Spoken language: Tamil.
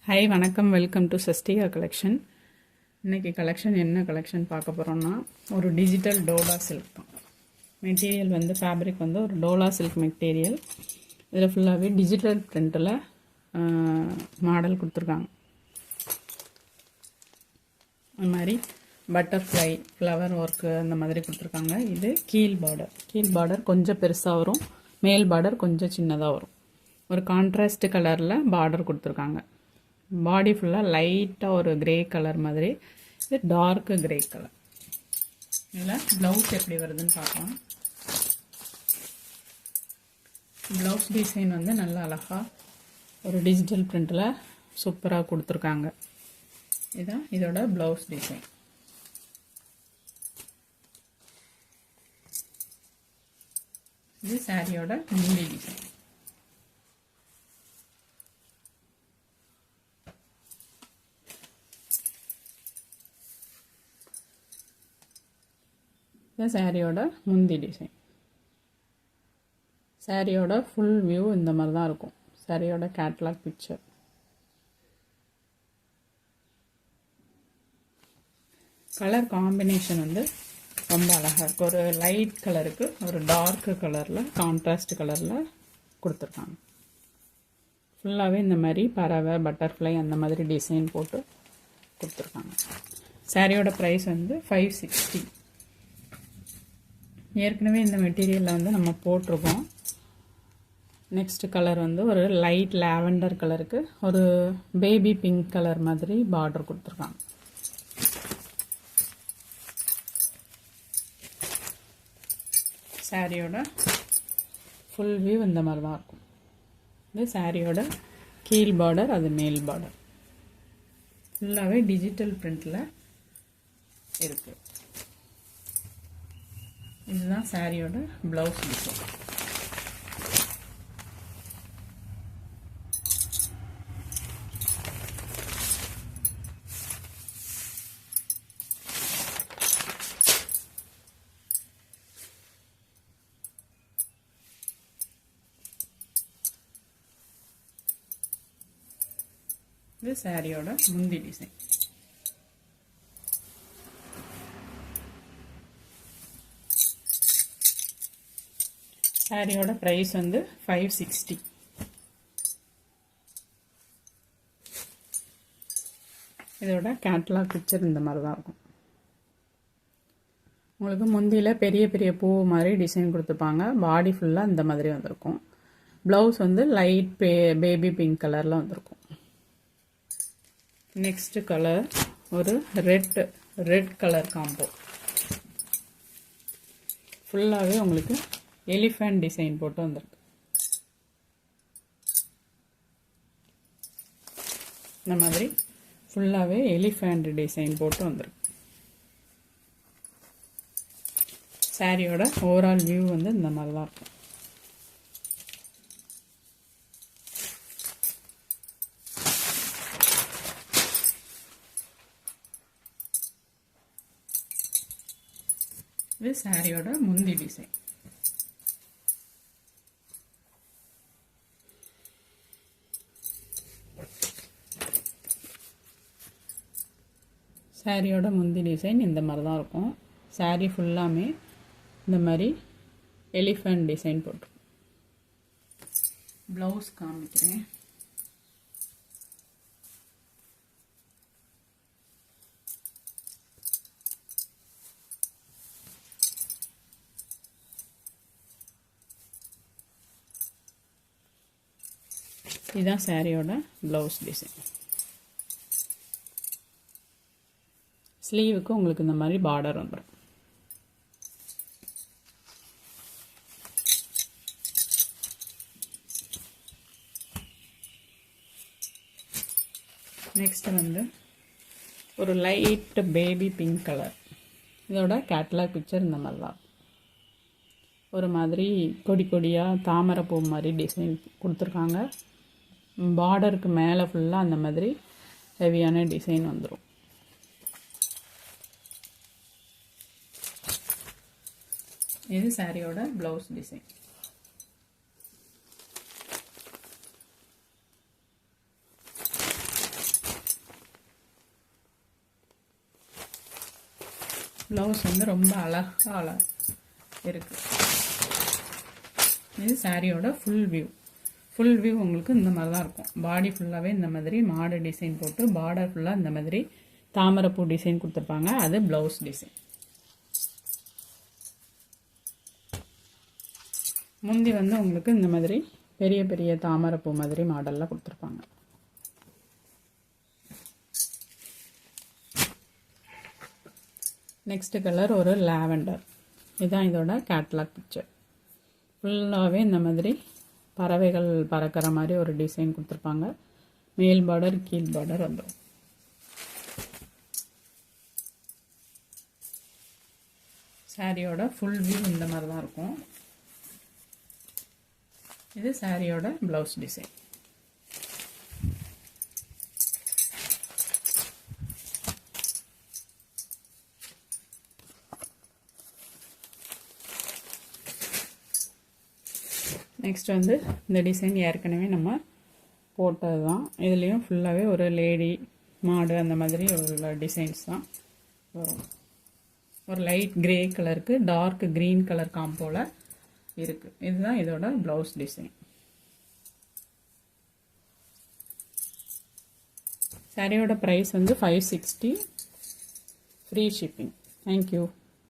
ஹாய் வணக்கம், வெல்கம் டு சஸ்டிகா கலெக்ஷன். இன்றைக்கி கலெக்ஷன் என்ன கலெக்ஷன் பார்க்க போகிறோன்னா, ஒரு டிஜிட்டல் டோலா சில்க் தான். மெட்டீரியல் வந்து ஃபேப்ரிக் வந்து ஒரு டோலா சில்க் மெட்டீரியல். இதில் ஃபுல்லாகவே டிஜிட்டல் பிரிண்டில் மாடல் கொடுத்துருக்காங்க. அது மாதிரி பட்டர்ஃப்ளை, ஃப்ளவர் ஒர்க்கு அந்த மாதிரி கொடுத்துருக்காங்க. இது கீழ் பார்டர் கொஞ்சம் பெருசாக வரும், மேல் பார்டர் கொஞ்சம் சின்னதாக வரும். ஒரு கான்ட்ராஸ்ட் கலரில் பார்டர் கொடுத்துருக்காங்க. பாடி ஃபுல்லாக லைட்டாக ஒரு கிரே கலர் மாதிரி, இது டார்க்கு கிரே கலர். இதில் ப்ளவுஸ் எப்படி வருதுன்னு பார்க்கலாம். ப்ளவுஸ் டிசைன் வந்து நல்லா அழகாக ஒரு டிஜிட்டல் பிரிண்டில் சூப்பராக கொடுத்துருக்காங்க. இதுதான் இதோட ப்ளவுஸ் டிசைன். இது சாரியோட முந்தி டிசைன். சாரியோட முந்தி டிசைன். சாரியோட ஃபுல் வியூ இந்த மாதிரி தான் இருக்கும். சாரியோட கேட்லாக் பிக்சர். கலர் காம்பினேஷன் வந்து ரொம்ப அழகாக இருக்குது. ஒரு லைட் கலருக்கு ஒரு டார்க்கு கலரில், கான்ட்ராஸ்ட் கலரில் கொடுத்துருக்காங்க. ஃபுல்லாகவே இந்த மாதிரி பறவை, பட்டர்ஃப்ளை அந்த மாதிரி டிசைன் போட்டு கொடுத்துருக்காங்க. சாரியோட ப்ரைஸ் வந்து 560. ஏற்கனவே இந்த மெட்டீரியலில் வந்து நம்ம போட்டிருக்கோம். நெக்ஸ்ட் கலர் வந்து ஒரு லைட் லாவெண்டர் கலருக்கு ஒரு பேபி பிங்க் கலர் மாதிரி பார்டர் கொடுத்துருக்காங்க. சாரியோட ஃபுல் வியூ இந்த மாதிரி தான் இருக்கும். இது சாரியோட கீழ் பார்டர், அது மேல் பார்டர். ஃபுல்லாகவே டிஜிட்டல் பிரிண்டில் இருக்குது. இதுதான் சாரியோட ப்ளவுஸ் டிசைன். இது சாரியோட முந்தி டிசைன். சாரியோட ப்ரைஸ் வந்து 560. இதோட கேட்லாக் பிக்சர் இந்த மாதிரி தான் இருக்கும். உங்களுக்கு முந்தியில் பெரிய பெரிய பூ மாதிரி டிசைன் கொடுத்துருப்பாங்க. பாடி ஃபுல்லாக இந்த மாதிரி வந்திருக்கும். ப்ளவுஸ் வந்து லைட் பேபி பிங்க் கலரில் வந்திருக்கும். நெக்ஸ்ட் கலர் ஒரு ரெட் கலர் காம்போ. ஃபுல்லாகவே உங்களுக்கு எலிஃபண்ட் டிசைன் போட்டு வந்திருக்கு. இந்த மாதிரி ஃபுல்லாகவே எலிஃபண்ட் டிசைன் போட்டு வந்திருக்கு. சாரியோட ஓவரால் வியூ வந்து இந்த மாதிரி தான் இருக்கும். இது சாரியோட முந்தி டிசைன். சாரியோட முந்தி டிசைன் இந்த மாதிரி தான் இருக்கும். சாரி ஃபுல்லாமே இந்த மாதிரி எலிஃபண்ட் டிசைன் போட்டு. ப்ளவுஸ் காமிக்கிறேன். இதுதான் சாரியோட ப்ளவுஸ் டிசைன். ஸ்லீவுக்கு உங்களுக்கு இந்த மாதிரி பார்டர் வந்துடும். நெக்ஸ்ட் வந்து ஒரு லைட் பேபி பிங்க் கலர். இதோட கேட்லாக் பிக்சர் இந்த மாதிரி தான். ஒரு மாதிரி கொடி கொடியாக தாமரைப்பூ மாதிரி டிசைன் கொடுத்துருக்காங்க. பார்டருக்கு மேலே ஃபுல்லாக அந்த மாதிரி ஹெவியான டிசைன் வந்துடும். இது சாரியோட ப்ளவுஸ் டிசைன். ப்ளவுஸ் வந்து ரொம்ப அழகாக இருக்குது. இது சாரியோட ஃபுல் வியூ உங்களுக்கு இந்த மாதிரி தான் இருக்கும். பாடி ஃபுல்லாகவே இந்த மாதிரி மாடு டிசைன் போட்டு பார்டர் ஃபுல்லாக இந்த மாதிரி தாமரைப்பூ டிசைன் கொடுத்துருப்பாங்க. அது ப்ளவுஸ் டிசைன். முந்தி வந்து உங்களுக்கு இந்த மாதிரி பெரிய பெரிய தாமரைப்பூ மாதிரி மாடலில் கொடுத்துருப்பாங்க. நெக்ஸ்ட் கலர் ஒரு லாவெண்டர். இதுதான் இதோட கேட்லாக் பிக்சர். ஃபுல்லாகவே இந்த மாதிரி பறவைகள் பறக்கிற மாதிரி ஒரு டிசைன் கொடுத்துருப்பாங்க. மேல் பார்டர் கீழ் பார்டர் வந்துடும். சாரியோட ஃபுல் வியூ இந்த மாதிரி தான் இருக்கும். இது சாரியோட ப்ளவுஸ் டிசைன். நெக்ஸ்ட் வந்து இந்த டிசைன் ஏற்கனவே நம்ம போட்டது தான். இதுலேயும் ஃபுல்லாகவே ஒரு லேடி மாடு அந்த மாதிரி உள்ள டிசைன்ஸ் தான் வரும். ஒரு லைட் கிரே கலருக்கு டார்க் க்ரீன் கலர் காம்போல இருக்குது. இதுதான் இதோட ப்ளவுஸ் டிசைன். சாரியோட ப்ரைஸ் வந்து 560, ஃப்ரீ ஷிப்பிங். தேங்க்யூ.